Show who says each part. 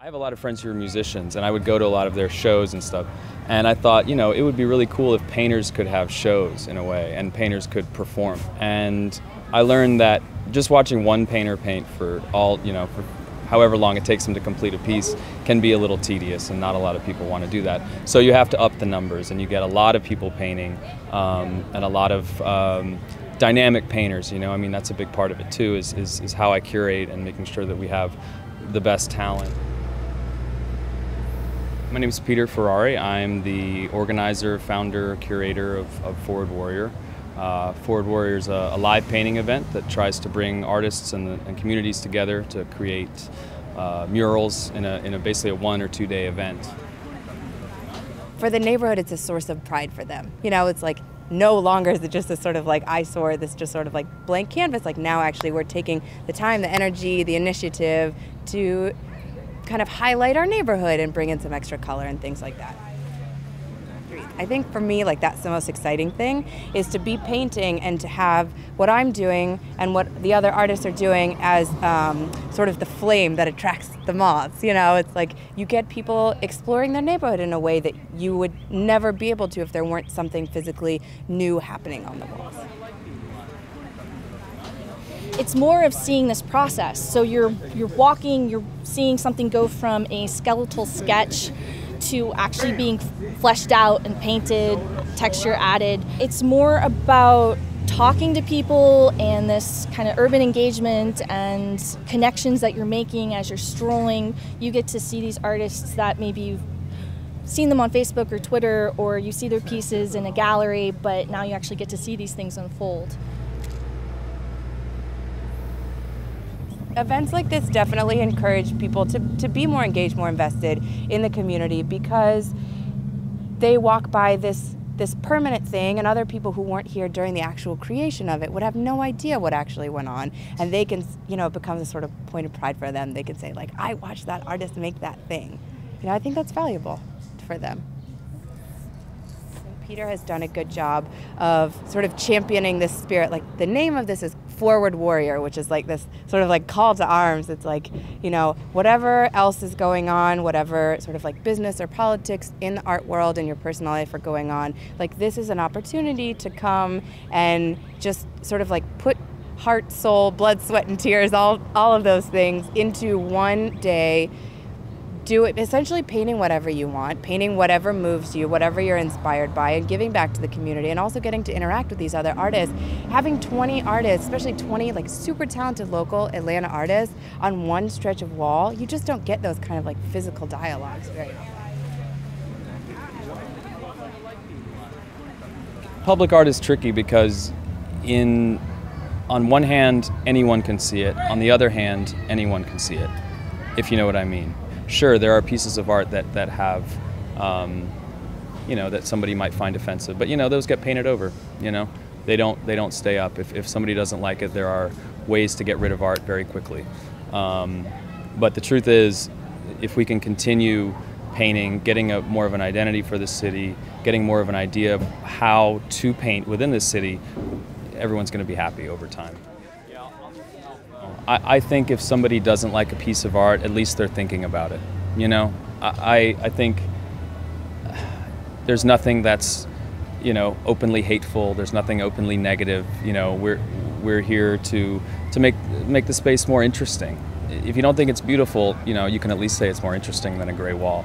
Speaker 1: have a lot of friends who are musicians, and I would go to a lot of their shows and stuff. And I thought, it would be really cool if painters could have shows in a way, and painters could perform. And I learned that just watching one painter paint for for however long it takes them to complete a piece can be a little tedious, and not a lot of people want to do that. So you have to up the numbers, and you get a lot of people painting, and a lot of dynamic painters. That's a big part of it too, is how I curate and making sure that we have the best talent. My name is Peter Ferrari. I'm the organizer, founder, curator of Forward Warrior. Forward Warrior is a live painting event that tries to bring artists and communities together to create murals in a basically a 1 or 2 day event.
Speaker 2: For the neighborhood, it's a source of pride for them. It's like no longer is it just this sort of like eyesore, this just sort of like blank canvas. Like now actually we're taking the time, the energy, the initiative to kind of highlight our neighborhood and bring in some extra color and things like that. I think for me, like that's the most exciting thing, is to be painting and to have what I'm doing and what the other artists are doing as sort of the flame that attracts the moths. It's like you get people exploring their neighborhood in a way that you would never be able to if there weren't something physically new happening on the walls.
Speaker 3: It's more of seeing this process. So you're walking, you're seeing something go from a skeletal sketch to actually being fleshed out and painted, texture added. It's more about talking to people and this kind of urban engagement and connections that you're making as you're strolling. You get to see these artists that maybe you've seen them on Facebook or Twitter, or you see their pieces in a gallery, but now you actually get to see these things unfold.
Speaker 2: Events like this definitely encourage people to be more engaged, more invested in the community, because they walk by this permanent thing, and other people who weren't here during the actual creation of it would have no idea what actually went on, and they can, it becomes a sort of point of pride for them. They can say, like, I watched that artist make that thing. I think that's valuable for them. Peter has done a good job of sort of championing this spirit. Like, the name of this is Forward Warrior, which is like this sort of like call to arms. It's like, whatever else is going on, whatever sort of like business or politics in the art world and your personal life are going on, like this is an opportunity to come and just sort of like put heart, soul, blood, sweat, and tears, all of those things into one day. Do it, essentially painting whatever you want, painting whatever moves you, whatever you're inspired by, and giving back to the community, and also getting to interact with these other artists. Having 20 artists, especially 20 like super talented local Atlanta artists on one stretch of wall, you just don't get those kind of like physical dialogues very often.
Speaker 1: Public art is tricky because on one hand, anyone can see it. On the other hand, anyone can see it, if you know what I mean. Sure, there are pieces of art that have, that somebody might find offensive, but those get painted over. They don't stay up. If somebody doesn't like it, there are ways to get rid of art very quickly. But the truth is, if we can continue painting, getting more of an identity for the city, getting more of an idea of how to paint within this city, everyone's going to be happy over time. I think if somebody doesn't like a piece of art, at least they're thinking about it. I think there's nothing that's, openly hateful. There's nothing openly negative. We're here to make the space more interesting. If you don't think it's beautiful, you can at least say it's more interesting than a gray wall.